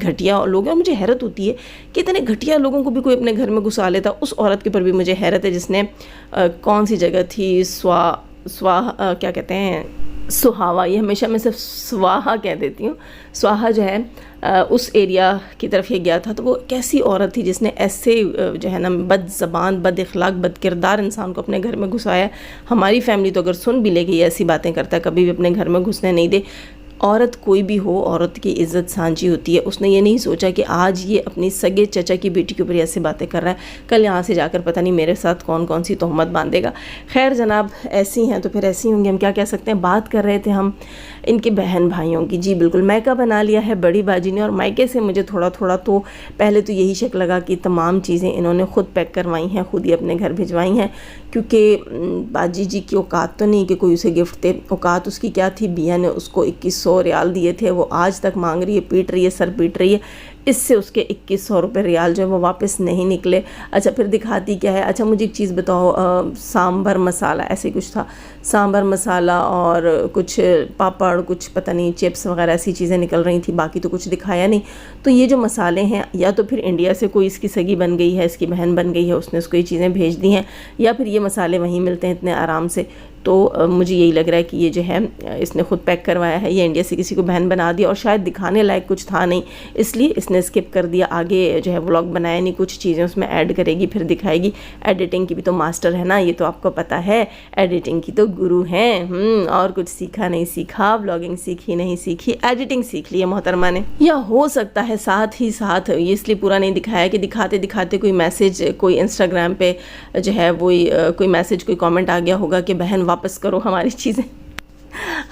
گھٹیا لوگ ہیں، اور مجھے حیرت ہوتی ہے کہ اتنے گھٹیا لوگوں کو بھی کوئی اپنے گھر میں گھسا لیتا. اس عورت کے اوپر بھی مجھے حیرت ہے جس نے کون سی جگہ تھی، کیا کہتے ہیں، سہاوا، یہ ہمیشہ میں صرف سواہا کہہ دیتی ہوں، سواہا جو ہے اس ایریا کی طرف یہ گیا تھا. تو وہ کیسی عورت تھی جس نے ایسے جو ہے نا بد زبان، بد اخلاق، بد کردار انسان کو اپنے گھر میں گھسایا. ہماری فیملی تو اگر سن بھی لے گی ایسی باتیں کرتا ہے، کبھی بھی اپنے گھر میں گھسنے نہیں دے. عورت کوئی بھی ہو، عورت کی عزت سانجی ہوتی ہے. اس نے یہ نہیں سوچا کہ آج یہ اپنی سگے چچا کی بیٹی کے اوپر ایسی باتیں کر رہا ہے، کل یہاں سے جا کر پتہ نہیں میرے ساتھ کون کون سی تہمت باندھے گا. خیر جناب، ایسی ہیں تو پھر ایسی ہوں گی، ہم کیا کہہ سکتے ہیں. بات کر رہے تھے ہم ان کے بہن بھائیوں کی. جی بالکل، میکا بنا لیا ہے بڑی باجی نے، اور مائکے سے مجھے تھوڑا تھوڑا تو پہلے تو یہی شک لگا کہ تمام چیزیں انہوں نے خود پیک کروائی ہیں، خود ہی اپنے گھر بھجوائی ہیں، کیونکہ باجی جی کی اوقات تو نہیں کہ کوئی اسے گفٹ دے. اوقات اس کی کیا تھی، بیا نے اس کو 2100 ریال دیے تھے، وہ آج تک مانگ رہی ہے، پیٹ رہی ہے، سر پیٹ رہی ہے. اس سے اس کے 2100 روپے ریال جو ہے وہ واپس نہیں نکلے. اچھا پھر دکھاتی کیا ہے. اچھا مجھے ایک چیز بتاؤ، سامبر مسالہ ایسے کچھ تھا، سامبر مسالہ اور کچھ پاپڑ، کچھ پتہ نہیں چپس وغیرہ ایسی چیزیں نکل رہی تھیں، باقی تو کچھ دکھایا نہیں. تو یہ جو مسالے ہیں، یا تو پھر انڈیا سے کوئی اس کی سگی بن گئی ہے، اس کی بہن بن گئی ہے، اس نے اس کو یہ چیزیں بھیج دی ہیں، یا پھر یہ مسالے وہیں ملتے ہیں اتنے آرام سے. تو مجھے یہی لگ رہا ہے کہ یہ جو ہے اس نے خود پیک کروایا ہے، یہ انڈیا سے کسی کو بہن بنا دیا، اور شاید دکھانے لائق کچھ تھا نہیں، اس لیے اس نے اسکپ کر دیا. آگے جو ہے ولاگ بنایا نہیں، کچھ چیزیں اس میں ایڈ کرے گی پھر دکھائے گی. ایڈیٹنگ کی بھی تو ماسٹر ہے نا، یہ تو آپ کو پتہ ہے، ایڈیٹنگ کی تو گرو ہیں. اور کچھ سیکھا نہیں سیکھا، ولاگنگ سیکھی نہیں سیکھی، ایڈیٹنگ سیکھ لی ہے محترمہ نے. یا ہو سکتا ہے ساتھ ہی ساتھ یہ اس لیے پورا نہیں دکھایا کہ دکھاتے دکھاتے کوئی میسیج، کوئی انسٹاگرام پہ جو ہے وہی کوئی میسیج، کوئی کامنٹ آ گیا ہوگا کہ بہن واپس کرو ہماری چیزیں،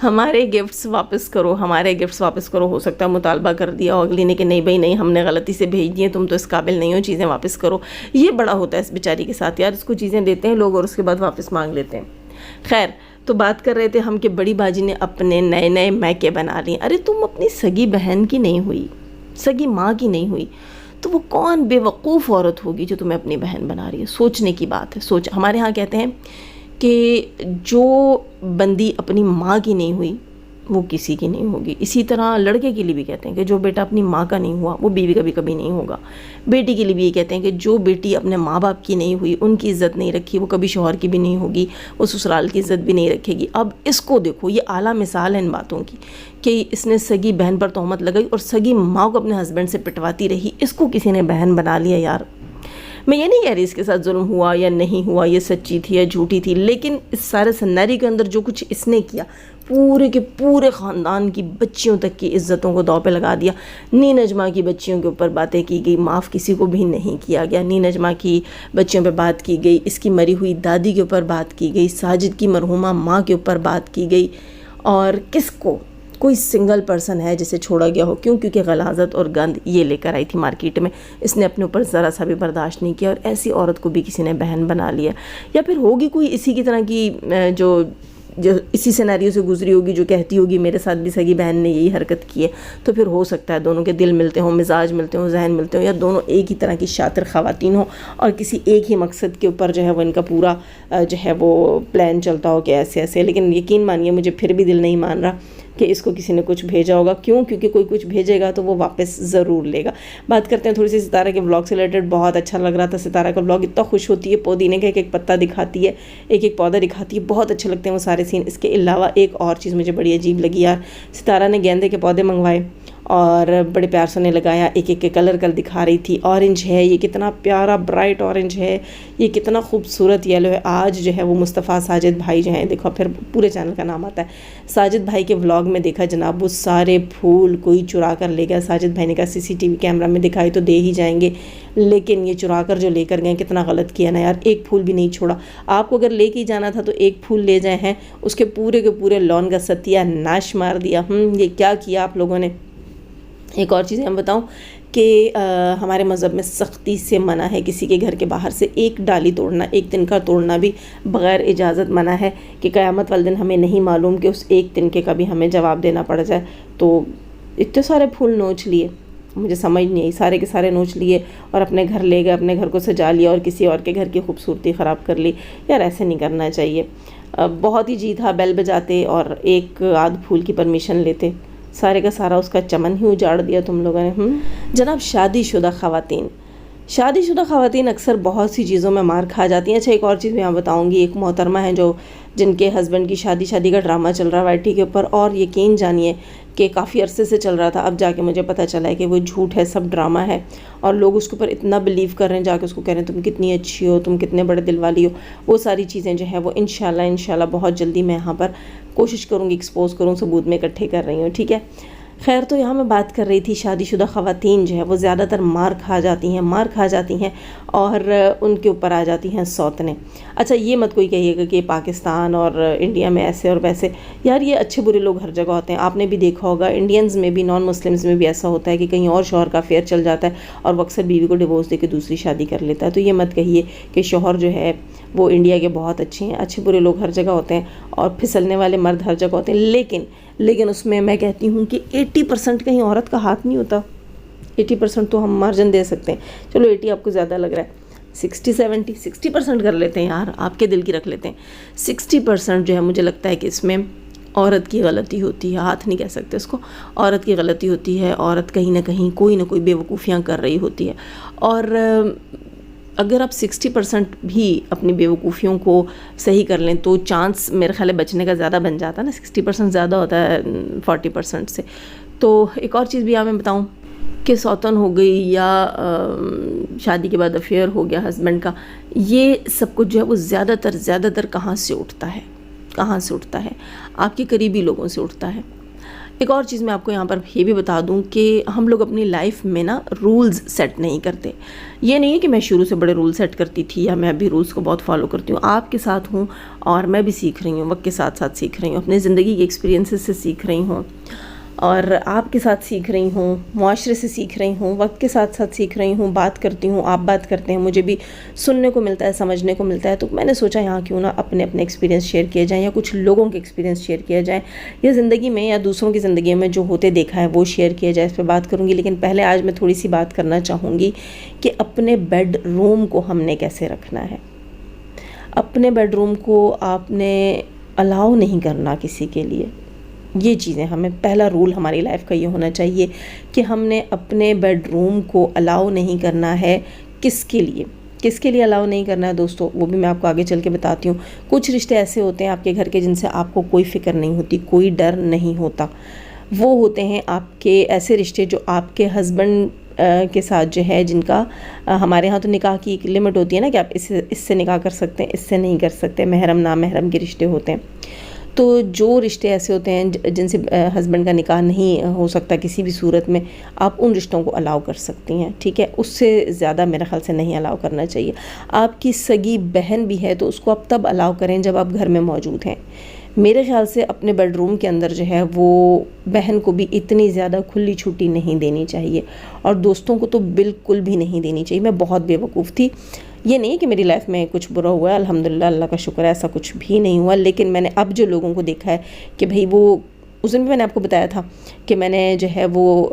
ہمارے گفٹس واپس کرو، ہمارے گفٹس واپس کرو. ہو سکتا ہے مطالبہ کر دیا ہو اگلی نے کہ نہیں بھائی نہیں، ہم نے غلطی سے بھیج دیے، تم تو اس قابل نہیں ہو، چیزیں واپس کرو. یہ بڑا ہوتا ہے اس بیچاری کے ساتھ یار، اس کو چیزیں دیتے ہیں لوگ اور اس کے بعد واپس مانگ لیتے ہیں. خیر، تو بات کر رہے تھے ہم کہ بڑی باجی نے اپنے نئے نئے میکے بنا لیے. ارے تم اپنی سگی بہن کی نہیں ہوئی، سگی ماں کی نہیں ہوئی، تو وہ کون بے وقوف عورت ہوگی جو تمہیں اپنی بہن بنا رہی ہے؟ سوچنے کی بات ہے. ہمارے ہاں کہتے ہیں کہ جو بندی اپنی ماں کی نہیں ہوئی وہ کسی کی نہیں ہوگی. اسی طرح لڑکے کے لیے بھی کہتے ہیں کہ جو بیٹا اپنی ماں کا نہیں ہوا وہ بیوی کا بھی کبھی نہیں ہوگا. بیٹی کے لیے بھی یہ کہتے ہیں کہ جو بیٹی اپنے ماں باپ کی نہیں ہوئی، ان کی عزت نہیں رکھی، وہ کبھی شوہر کی بھی نہیں ہوگی، وہ سسرال کی عزت بھی نہیں رکھے گی. اب اس کو دیکھو، یہ اعلیٰ مثال ہے ان باتوں کی کہ اس نے سگی بہن پر تہمت لگائی اور سگی ماں کو اپنے ہسبینڈ سے پٹواتی رہی، اس کو کسی نے بہن بنا لیا. یار میں یہ نہیں کہہ رہی اس کے ساتھ ظلم ہوا یا نہیں ہوا، یہ سچی تھی یا جھوٹی تھی، لیکن اس سارے سناری کے اندر جو کچھ اس نے کیا، پورے کے پورے خاندان کی بچیوں تک کی عزتوں کو داؤ پہ لگا دیا. نی نجمہ کی بچیوں کے اوپر باتیں کی گئی، معاف کسی کو بھی نہیں کیا گیا. نی نجمہ کی بچیوں پہ بات کی گئی، اس کی مری ہوئی دادی کے اوپر بات کی گئی، ساجد کی مرحومہ ماں کے اوپر بات کی گئی. اور کس کو کوئی سنگل پرسن ہے جسے چھوڑا گیا ہو؟ کیوں؟ کیونکہ غلاظت اور گند یہ لے کر آئی تھی مارکیٹ میں، اس نے اپنے اوپر ذرا سا بھی برداشت نہیں کیا، اور ایسی عورت کو بھی کسی نے بہن بنا لیا. یا پھر ہوگی کوئی اسی کی طرح کی جو اسی سیناریو سے گزری ہوگی، جو کہتی ہوگی میرے ساتھ بھی سگی بہن نے یہی حرکت کی ہے. تو پھر ہو سکتا ہے دونوں کے دل ملتے ہوں، مزاج ملتے ہوں، ذہن ملتے ہوں، یا دونوں ایک ہی طرح کی شاطر خواتین ہوں اور کسی ایک ہی مقصد کے اوپر جو ہے وہ ان کا پورا جو ہے وہ پلان چلتا ہو کہ ایسے ایسے. لیکن یقین مانیے مجھے پھر بھی دل نہیں مان رہا کہ اس کو کسی نے کچھ بھیجا ہوگا. کیوں؟ کیونکہ کوئی کچھ بھیجے گا تو وہ واپس ضرور لے گا. بات کرتے ہیں تھوڑی سی ستارہ کے ولاگ سے ریلیٹڈ. بہت اچھا لگ رہا تھا ستارہ کا ولاگ، اتنا خوش ہوتی ہے، پودینے کا ایک ایک پتا دکھاتی ہے، ایک ایک پودا دکھاتی ہے، بہت اچھے لگتے ہیں وہ سارے سین. اس کے علاوہ ایک اور چیز مجھے بڑی عجیب لگی یار، ستارہ نے گیندے کے پودے منگوائے اور بڑے پیار سے انہیں لگایا، ایک ایک کے کلر کل دکھا رہی تھی. اورنج ہے، یہ کتنا پیارا برائٹ اورنج ہے، یہ کتنا خوبصورت یلو ہے. آج جو ہے وہ مصطفیٰ ساجد بھائی جو ہیں، دیکھو پھر پورے چینل کا نام آتا ہے، ساجد بھائی کے ولاگ میں دیکھا جناب وہ سارے پھول کوئی چرا کر لے گیا. ساجد بھائی نے کہا CCTV کیمرہ میں دکھائی تو دے ہی جائیں گے، لیکن یہ چرا کر جو لے کر گئے کتنا غلط کیا نا یار، ایک پھول بھی نہیں چھوڑا. آپ کو اگر لے کے جانا تھا تو ایک پھول لے جائیں ہیں، اس کے پورے لون کا ستیہ ناش مار دیا. یہ کیا کیا آپ لوگوں نے. ایک اور چیزیں ہم بتاؤں کہ ہمارے مذہب میں سختی سے منع ہے کسی کے گھر کے باہر سے ایک ڈالی توڑنا، ایک تنکا توڑنا بھی بغیر اجازت منع ہے، کہ قیامت والے دن ہمیں نہیں معلوم کہ اس ایک تنکے کا بھی ہمیں جواب دینا پڑ جائے. تو اتنے سارے پھول نوچ لیے، مجھے سمجھ نہیں آئی، سارے کے سارے نوچ لیے اور اپنے گھر لے گئے، اپنے گھر کو سجا لیا اور کسی اور کے گھر کی خوبصورتی خراب کر لی. یار ایسے نہیں کرنا چاہیے. بہت ہی جی تھا بیل بجاتے اور ایک آدھ پھول کی پرمیشن لیتے. سارے کا سارا اس کا چمن ہی اجاڑ دیا تم لوگوں نے۔ جناب شادی شدہ خواتین اکثر بہت سی چیزوں میں مار کھا جاتی ہیں۔ اچھا ایک اور چیز میں یہاں بتاؤں گی، ایک محترمہ ہے جن کے ہسبینڈ کی شادی کا ڈرامہ چل رہا ہے وائی ٹی کے اوپر، اور یقین جانیے کہ کافی عرصے سے چل رہا تھا، اب جا کے مجھے پتہ چلا ہے کہ وہ جھوٹ ہے، سب ڈرامہ ہے، اور لوگ اس کے اوپر اتنا بلیو کر رہے ہیں، جا کے اس کو کہہ رہے ہیں تم کتنی اچھی ہو، تم کتنے بڑے دل والی ہو۔ وہ ساری چیزیں جو ہیں وہ انشاءاللہ بہت جلدی میں یہاں پر کوشش کروں گی ایکسپوز کروں، ثبوت میں اکٹھے کر رہی ہوں، ٹھیک ہے۔ خیر، تو یہاں میں بات کر رہی تھی شادی شدہ خواتین جو ہے وہ زیادہ تر مار کھا جاتی ہیں اور ان کے اوپر آ جاتی ہیں سوتنے۔ اچھا یہ مت کوئی کہیے گا کہ پاکستان اور انڈیا میں ایسے اور ویسے، یار یہ اچھے برے لوگ ہر جگہ ہوتے ہیں، آپ نے بھی دیکھا ہوگا انڈینز میں بھی، نان مسلمز میں بھی ایسا ہوتا ہے کہ کہیں اور شوہر کا افیئر چل جاتا ہے اور وہ اکثر بیوی کو ڈیورس دے کے دوسری شادی کر لیتا ہے۔ تو یہ مت کہیے کہ شوہر جو ہے وہ انڈیا کے بہت اچھے ہیں، اچھے برے لوگ ہر جگہ ہوتے ہیں اور پھسلنے والے مرد ہر جگہ ہوتے ہیں، لیکن اس میں میں کہتی ہوں کہ 80% کہیں عورت کا ہاتھ نہیں ہوتا۔ 80% تو ہم مارجن دے سکتے ہیں، چلو 80 آپ کو زیادہ لگ رہا ہے، 60% کر لیتے ہیں یار، آپ کے دل کی رکھ لیتے ہیں۔ 60% جو ہے مجھے لگتا ہے کہ اس میں عورت کی غلطی ہوتی ہے، ہاتھ نہیں کہہ سکتے اس کو، عورت کی غلطی ہوتی ہے، عورت کہیں نہ کہیں کوئی نہ کوئی بے وقوفیاں کر رہی ہوتی ہے، اور اگر آپ 60% بھی اپنی بیوقوفیوں کو صحیح کر لیں تو چانس میرے خیال ہے بچنے کا زیادہ بن جاتا ہے نا، 60% زیادہ ہوتا ہے 40% سے۔ تو ایک اور چیز بھی آپ میں بتاؤں کہ سوتن ہو گئی یا شادی کے بعد افیئر ہو گیا ہسبینڈ کا، یہ سب کچھ جو ہے وہ زیادہ تر کہاں سے اٹھتا ہے؟ آپ کے قریبی لوگوں سے اٹھتا ہے۔ ایک اور چیز میں آپ کو یہاں پر یہ بھی بتا دوں کہ ہم لوگ اپنی لائف میں نا رولز سیٹ نہیں کرتے۔ یہ نہیں ہے کہ میں شروع سے بڑے رول سیٹ کرتی تھی یا میں ابھی رولز کو بہت فالو کرتی ہوں، آپ کے ساتھ ہوں اور میں بھی سیکھ رہی ہوں، وقت کے ساتھ سیکھ رہی ہوں، اپنے زندگی کے ایکسپیرینسز سے سیکھ رہی ہوں، اور آپ کے ساتھ سیکھ رہی ہوں، معاشرے سے سیکھ رہی ہوں، وقت کے ساتھ سیکھ رہی ہوں، بات کرتی ہوں، آپ بات کرتے ہیں، مجھے بھی سننے کو ملتا ہے، سمجھنے کو ملتا ہے۔ تو میں نے سوچا یہاں کیوں نہ اپنے ایکسپیرینس شیئر کیے جائیں، یا کچھ لوگوں کے ایکسپیرینس شیئر کیا جائیں، یا زندگی میں یا دوسروں کی زندگی میں جو ہوتے دیکھا ہے وہ شیئر کیا جائے، اس پہ بات کروں گی۔ لیکن پہلے آج میں تھوڑی سی بات کرنا چاہوں گی کہ اپنے بیڈ روم کو ہم نے کیسے رکھنا ہے۔ اپنے بیڈ روم کو آپ نے الاؤ نہیں کرنا کسی کے لیے، یہ چیزیں ہمیں، پہلا رول ہماری لائف کا یہ ہونا چاہیے کہ ہم نے اپنے بیڈ روم کو الاؤ نہیں کرنا ہے۔ کس کے لیے الاؤ نہیں کرنا ہے دوستو، وہ بھی میں آپ کو آگے چل کے بتاتی ہوں۔ کچھ رشتے ایسے ہوتے ہیں آپ کے گھر کے جن سے آپ کو کوئی فکر نہیں ہوتی، کوئی ڈر نہیں ہوتا، وہ ہوتے ہیں آپ کے ایسے رشتے جو آپ کے ہسبینڈ کے ساتھ جو ہے، جن کا ہمارے ہاں تو نکاح کی ایک لمٹ ہوتی ہے نا کہ آپ اس سے نکاح کر سکتے ہیں، اس سے نہیں کر سکتے، محرم نامحرم کے رشتے ہوتے ہیں۔ تو جو رشتے ایسے ہوتے ہیں جن سے ہسبینڈ کا نکاح نہیں ہو سکتا کسی بھی صورت میں، آپ ان رشتوں کو الاؤ کر سکتی ہیں، ٹھیک ہے۔ اس سے زیادہ میرے خیال سے نہیں الاؤ کرنا چاہیے۔ آپ کی سگی بہن بھی ہے تو اس کو آپ تب الاؤ کریں جب آپ گھر میں موجود ہیں۔ میرے خیال سے اپنے بیڈ روم کے اندر جو ہے وہ بہن کو بھی اتنی زیادہ کھلی چھٹی نہیں دینی چاہیے، اور دوستوں کو تو بالکل بھی نہیں دینی چاہیے۔ میں بہت بے وقوف تھی، یہ نہیں کہ میری لائف میں کچھ برا ہوا ہے، الحمدللہ اللہ کا شکر ہے ایسا کچھ بھی نہیں ہوا، لیکن میں نے اب جو لوگوں کو دیکھا ہے کہ بھئی وہ، اس دن بھی میں نے آپ کو بتایا تھا کہ میں نے جو ہے وہ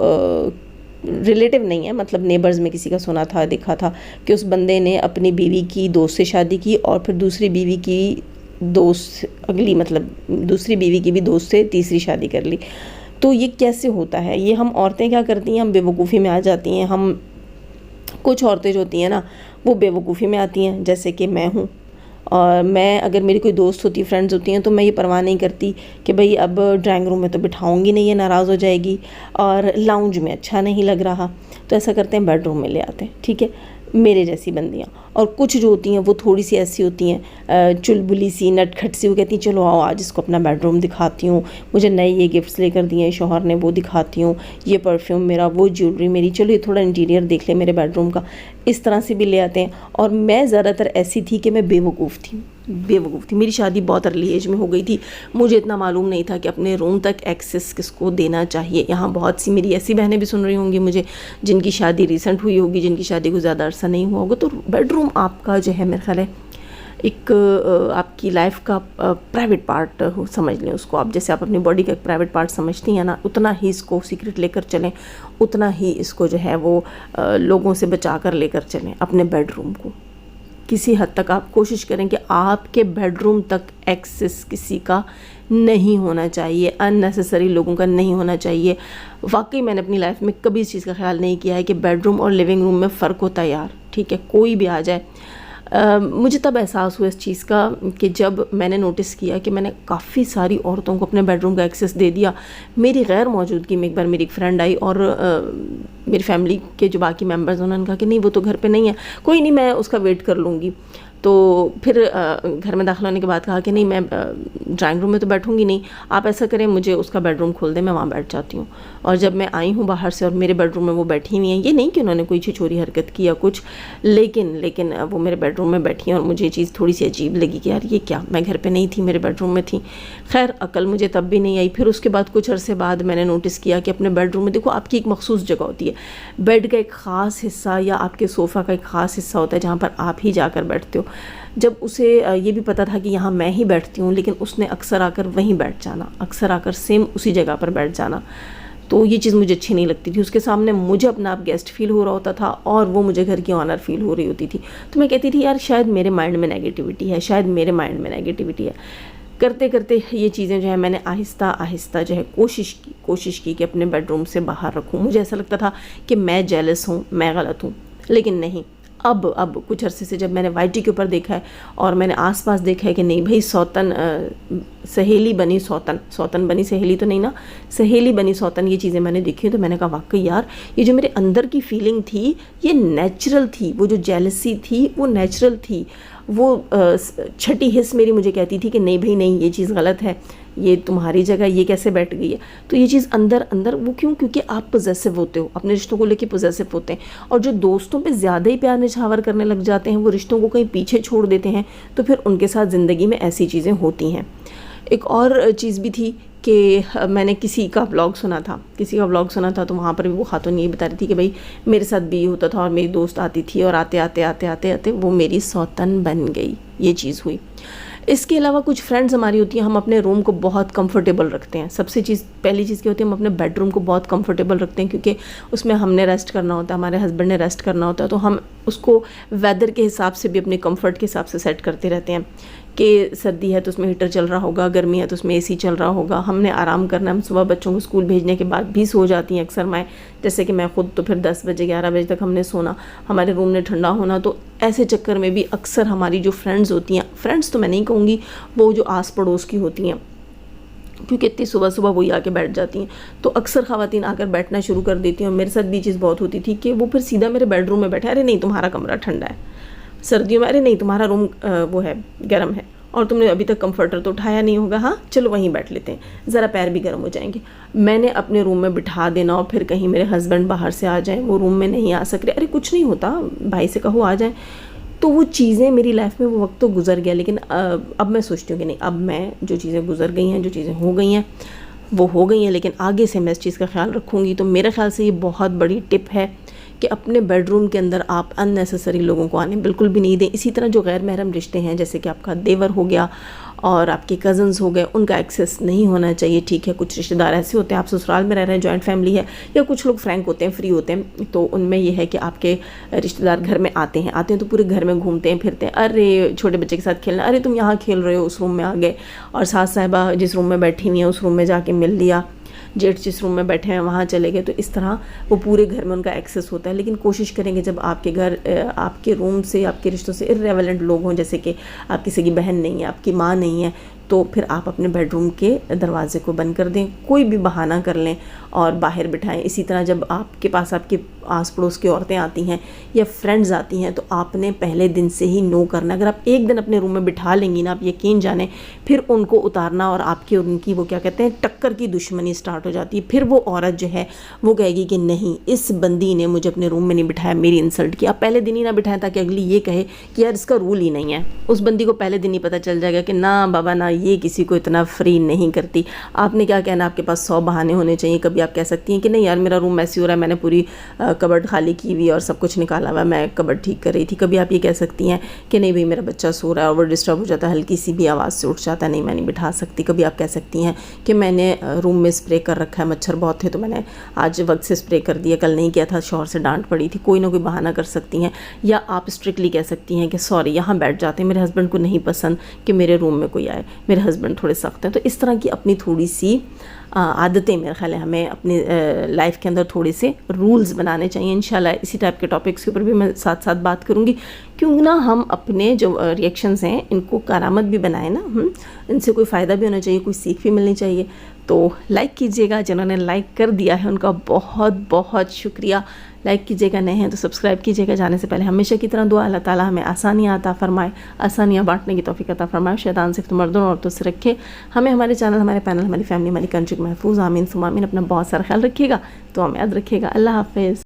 ریلیٹیو نہیں ہے، مطلب نیبرز میں کسی کا سنا تھا، دیکھا تھا کہ اس بندے نے اپنی بیوی کی دوست سے شادی کی اور پھر دوسری بیوی کی دوست مطلب دوسری بیوی کی بھی دوست سے تیسری شادی کر لی۔ تو یہ کیسے ہوتا ہے؟ یہ ہم عورتیں کیا کرتی ہیں، ہم بے وقوفی میں آ جاتی ہیں۔ ہم کچھ عورتیں جو ہوتی ہیں نا وہ بے وقوفی میں آتی ہیں، جیسے کہ میں ہوں، اور میں اگر میری کوئی دوست ہوتی، فرینڈز ہوتی ہیں، تو میں یہ پرواہ نہیں کرتی کہ بھئی اب ڈرائنگ روم میں تو بٹھاؤں گی نہیں، یہ ناراض ہو جائے گی، اور لاؤنج میں اچھا نہیں لگ رہا، تو ایسا کرتے ہیں بیڈ روم میں لے آتے ہیں، ٹھیک ہے، میرے جیسی بندیاں۔ اور کچھ جو ہوتی ہیں وہ تھوڑی سی ایسی ہوتی ہیں چلبلی سی، نٹ کھٹ سی، وہ کہتی ہیں چلو آؤ آج اس کو اپنا بیڈ روم دکھاتی ہوں، مجھے نئے یہ گفٹس لے کر دیے شوہر نے وہ دکھاتی ہوں، یہ پرفیوم میرا، وہ جیولری میری، چلو یہ تھوڑا انٹیریئر دیکھ لے میرے بیڈ روم کا، اس طرح سے بھی لے آتے ہیں۔ اور میں زیادہ تر ایسی تھی کہ میں بے وقوف تھی۔ میری شادی بہت ارلی ایج میں ہو گئی تھی، مجھے اتنا معلوم نہیں تھا کہ اپنے روم تک ایکسیس کس کو دینا چاہیے۔ یہاں بہت سی میری ایسی بہنیں بھی سن رہی ہوں گی مجھے، جن کی شادی ریسنٹ ہوئی ہوگی، جن کی شادی کو زیادہ عرصہ نہیں ہوا ہوگا، تو بیڈ روم آپ کا جو ہے میرے خیال ہے ایک آپ کی لائف کا پرائیویٹ پارٹ سمجھ لیں اس کو آپ، جیسے آپ اپنی باڈی کا ایک پرائیویٹ پارٹ سمجھتی ہیں نا، اتنا ہی اس کو سیکرٹ لے کر چلیں، اتنا ہی اس کو جو ہے وہ لوگوں سے بچا کر لے کر چلیں اپنے بیڈ روم کو، کسی حد تک آپ کوشش کریں کہ آپ کے بیڈ روم تک ایکسیس کسی کا نہیں ہونا چاہیے، ان نیسیسری لوگوں کا نہیں ہونا چاہیے۔ واقعی میں نے اپنی لائف میں کبھی اس چیز کا خیال نہیں کیا ہے کہ بیڈ روم اور لیونگ روم میں فرق ہوتا ہے یار، ٹھیک ہے، کوئی بھی آ جائے۔ مجھے تب احساس ہوا اس چیز کا کہ جب میں نے نوٹس کیا کہ میں نے کافی ساری عورتوں کو اپنے بیڈ روم کا ایکسیس دے دیا۔ میری غیر موجودگی میں ایک بار میری ایک فرینڈ آئی اور میری فیملی کے جو باقی ممبرز انہوں نے کہا کہ نہیں وہ تو گھر پہ نہیں ہے، کوئی نہیں میں اس کا ویٹ کر لوں گی۔ تو پھر گھر میں داخل ہونے کے بعد کہا کہ نہیں میں ڈرائنگ روم میں تو بیٹھوں گی نہیں، آپ ایسا کریں مجھے اس کا بیڈ روم کھول دیں، میں وہاں بیٹھ جاتی ہوں۔ اور جب میں آئی ہوں باہر سے اور میرے بیڈ روم میں وہ بیٹھی ہوئی ہیں، یہ نہیں کہ انہوں نے کوئی چھچوری حرکت کی یا کچھ، لیکن وہ میرے بیڈ روم میں بیٹھی ہیں اور مجھے یہ چیز تھوڑی سی عجیب لگی کہ یار یہ کیا، میں گھر پہ نہیں تھی، میرے بیڈ روم میں تھی۔ خیر عقل مجھے تب بھی نہیں آئی۔ پھر اس کے بعد کچھ عرصے بعد میں نے نوٹس کیا کہ اپنے بیڈ روم میں دیکھو آپ کی ایک مخصوص جگہ ہوتی ہے، بیڈ کا ایک خاص حصہ یا آپ کے صوفہ کا ایک خاص حصہ ہوتا ہے جہاں پر آپ ہی جا کر بیٹھتے ہو۔ جب اسے یہ بھی پتہ تھا کہ یہاں میں ہی بیٹھتی ہوں، لیکن اس نے اکثر آ کر وہیں بیٹھ جانا، اکثر آ کر سیم اسی جگہ پر بیٹھ جانا، تو یہ چیز مجھے اچھی نہیں لگتی تھی۔ اس کے سامنے مجھے اپنا آپ گیسٹ فیل ہو رہا ہوتا تھا اور وہ مجھے گھر کی آنر فیل ہو رہی ہوتی تھی۔ تو میں کہتی تھی یار شاید میرے مائنڈ میں نیگیٹیوٹی ہے، شاید میرے مائنڈ میں نیگیٹیوٹی ہے۔ کرتے کرتے یہ چیزیں جو ہے میں نے آہستہ آہستہ جو ہے کوشش کی کہ اپنے بیڈ روم سے باہر رکھوں۔ مجھے ایسا لگتا تھا کہ میں جیلس ہوں، میں غلط ہوں، لیکن نہیں۔ اب کچھ عرصے سے جب میں نے وائی ٹی کے اوپر دیکھا ہے اور میں نے آس پاس دیکھا ہے کہ نہیں بھائی سوتن سہیلی بنی سوتن بنی سہیلی تو نہیں نا، سہیلی بنی سوتن، یہ چیزیں میں نے دیکھی ہیں، تو میں نے کہا واقعی یار یہ جو میرے اندر کی فیلنگ تھی یہ نیچرل تھی، وہ جو جیلسی تھی وہ نیچرل تھی، وہ چھٹی حص میری مجھے کہتی تھی کہ نہیں بھائی نہیں یہ چیز غلط ہے، یہ تمہاری جگہ یہ کیسے بیٹھ گئی ہے۔ تو یہ چیز اندر وہ کیونکہ آپ پوزیسو ہوتے ہو، اپنے رشتوں کو لے کے پوزیسو ہوتے ہیں، اور جو دوستوں پہ زیادہ ہی پیار نچھاور کرنے لگ جاتے ہیں وہ رشتوں کو کہیں پیچھے چھوڑ دیتے ہیں، تو پھر ان کے ساتھ زندگی میں ایسی چیزیں ہوتی ہیں۔ ایک اور چیز بھی تھی کہ میں نے کسی کا بلاگ سنا تھا تو وہاں پر بھی وہ خاتون یہ بتا رہی تھی کہ بھائی میرے ساتھ بھی یہ ہوتا تھا اور میری دوست آتی تھی اور آتے وہ میری سوتن بن گئی، یہ چیز ہوئی۔ اس کے علاوہ کچھ فرینڈز ہماری ہوتی ہیں، ہم اپنے روم کو بہت کمفرٹیبل رکھتے ہیں۔ پہلی چیز کیا ہوتی ہے، ہم اپنے بیڈ روم کو بہت کمفرٹیبل رکھتے ہیں کیونکہ اس میں ہم نے ریسٹ کرنا ہوتا ہے، ہمارے ہسبینڈ نے ریسٹ کرنا ہوتا ہے، تو ہم اس کو ویدر کے حساب سے بھی اپنے کمفرٹ کے حساب سے سیٹ کرتے رہتے ہیں کہ سردی ہے تو اس میں ہیٹر چل رہا ہوگا، گرمی ہے تو اس میں اے سی چل رہا ہوگا، ہم نے آرام کرنا ہے، ہم صبح بچوں کو اسکول بھیجنے کے بعد بھی سو جاتی ہیں اکثر میں، جیسے کہ میں خود، تو پھر 10 بجے 11 بجے تک ہم نے سونا، ہمارے روم نے ٹھنڈا ہونا۔ تو ایسے چکر میں بھی اکثر ہماری جو فرینڈز ہوتی ہیں، فرینڈز تو میں نہیں کہوں گی، وہ جو آس پڑوس کی ہوتی ہیں، کیونکہ اتنی صبح وہی آ کے بیٹھ جاتی ہیں، تو اکثر خواتین آ کر بیٹھنا شروع کر دیتی ہیں۔ اور میرے ساتھ بھی چیز بہت ہوتی تھی کہ وہ پھر سیدھا میرے بیڈ روم میں بیٹھے، ارے نہیں تمہارا کمرہ ٹھنڈا ہے سردیوں میں، ارے نہیں تمہارا روم وہ ہے گرم ہے، اور تم نے ابھی تک کمفرٹر تو اٹھایا نہیں ہوگا، ہاں چلو وہیں بیٹھ لیتے ہیں، ذرا پیر بھی گرم ہو جائیں گے۔ میں نے اپنے روم میں بٹھا دینا، اور پھر کہیں میرے ہسبینڈ باہر سے آ جائیں، وہ روم میں نہیں آ سک رہے، ارے کچھ نہیں ہوتا بھائی سے کہو آ جائیں۔ تو وہ چیزیں میری لائف میں وہ وقت تو گزر گیا، لیکن اب میں سوچتی ہوں کہ نہیں، اب میں جو چیزیں گزر گئی ہیں، جو چیزیں ہو گئی ہیں وہ ہو گئی ہیں، لیکن آگے سے میں اس چیز کا خیال رکھوں گی۔ تو میرے خیال سے یہ بہت بڑی ٹپ ہے کہ اپنے بیڈ روم کے اندر آپ ان نیسیسری لوگوں کو آنے بالکل بھی نہیں دیں۔ اسی طرح جو غیر محرم رشتے ہیں، جیسے کہ آپ کا دیور ہو گیا اور آپ کے کزنز ہو گئے، ان کا ایکسیس نہیں ہونا چاہیے، ٹھیک ہے۔ کچھ رشتہ دار ایسے ہوتے ہیں، آپ سسرال میں رہ رہے ہیں، جوائنٹ فیملی ہے، یا کچھ لوگ فرینک ہوتے ہیں، فری ہوتے ہیں، تو ان میں یہ ہے کہ آپ کے رشتہ دار گھر میں آتے ہیں تو پورے گھر میں گھومتے ہیں پھرتے ہیں، ارے چھوٹے بچے کے ساتھ کھیلنا، ارے تم یہاں کھیل رہے ہو، اس روم میں آ گئے، اور ساس صاحبہ جس روم میں بیٹھی ہوئی ہیں اس روم میں جا کے مل لیا، جیٹھ جس روم میں بیٹھے ہیں وہاں چلے گئے، تو اس طرح وہ پورے گھر میں ان کا ایکسیس ہوتا ہے۔ لیکن کوشش کریں کہ جب آپ کے گھر، آپ کے روم سے، آپ کے رشتوں سے irrelevant لوگ ہوں، جیسے کہ آپ کسی کی بہن نہیں ہے، آپ کی ماں نہیں ہے، تو پھر آپ اپنے بیڈ روم کے دروازے کو بند کر دیں، کوئی بھی بہانہ کر لیں اور باہر بٹھائیں۔ اسی طرح جب آپ کے پاس آپ کے آس پڑوس کی عورتیں آتی ہیں یا فرینڈز آتی ہیں، تو آپ نے پہلے دن سے ہی نو کرنا۔ اگر آپ ایک دن اپنے روم میں بٹھا لیں گی نا، آپ یقین جانیں پھر ان کو اتارنا اور آپ کی اور ان کی وہ کیا کہتے ہیں ٹکر کی دشمنی سٹارٹ ہو جاتی ہے۔ پھر وہ عورت جو ہے وہ کہے گی کہ نہیں، اس بندی نے مجھے اپنے روم میں نہیں بٹھایا، میری انسلٹ کی۔ آپ پہلے دن ہی نہ بٹھائیں تاکہ اگلی یہ کہے کہ یار اس کا رول ہی نہیں ہے۔ اس بندی کو پہلے دن ہی پتہ چل جائے گا کہ نہ بابا نہ، یہ کسی کو اتنا فری نہیں کرتی. آپ نے کیا کہنا, آپ کے پاس 100 بہانے ہونے چاہیے. کبھی آپ کہہ سکتی ہیں کہ نہیں یار میرا روم میسی ہو رہا ہے, میں نے پوری کبرڈ خالی کی ہوئی اور سب کچھ نکالا ہوا ہے, میں کبرڈ ٹھیک کر رہی تھی. کبھی آپ یہ کہہ سکتی ہیں کہ نہیں بھائی میرا بچہ سو رہا ہے اور وہ ڈسٹرب ہو جاتا ہے, ہلکی سی بھی آواز سے اٹھ جاتا ہے, نہیں میں نہیں بٹھا سکتی. کبھی آپ کہہ سکتی ہیں کہ میں نے روم میں اسپرے کر رکھا ہے, مچھر بہت تھے تو میں نے آج وقت سے اسپرے کر دیا, کل نہیں کیا تھا, شوہر سے ڈانٹ پڑی تھی. کوئی نہ کوئی بہانہ کر سکتی ہیں. یا آپ اسٹرکٹلی کہہ سکتی ہیں کہ سوری یہاں بیٹھ جاتے ہیں, میرے ہسبینڈ کو نہیں پسند کہ میرے روم میں کوئی آئے, میرے ہسبینڈ تھوڑے سخت ہیں. تو اس طرح کی اپنی تھوڑی سی عادتیں میرے خیال ہے ہمیں اپنی لائف کے اندر تھوڑے سے رولز بنانے چاہیے. انشاءاللہ اسی ٹائپ کے ٹاپکس کے اوپر بھی میں ساتھ ساتھ بات کروں گی, کیوں نہ ہم اپنے جو ریئیکشنز ہیں ان کو کارآمد بھی بنائیں نا, ان سے کوئی فائدہ بھی ہونا چاہیے, کوئی سیکھ بھی ملنی چاہیے. تو لائک کیجئے گا, جنہوں نے لائک کر دیا ہے ان کا بہت بہت شکریہ. لائک کیجئے گا, نہیں ہیں تو سبسکرائب کیجئے گا. جانے سے پہلے ہمیشہ کی طرح دعا, اللہ تعالیٰ ہمیں آسانیاں عطا فرمائے, آسانیاں بانٹنے کی توفیق عطا فرمائے, شیطان سے مردوں اور عورتوں سے رکھے, ہمیں ہمارے چینل, ہمارے پینل, ہماری فیملی, ہماری کنٹری کو محفوظ. آمین ثم آمین. اپنا بہت سارا خیال رکھیے گا, تو ہمیں یاد رکھیے گا. اللہ حافظ.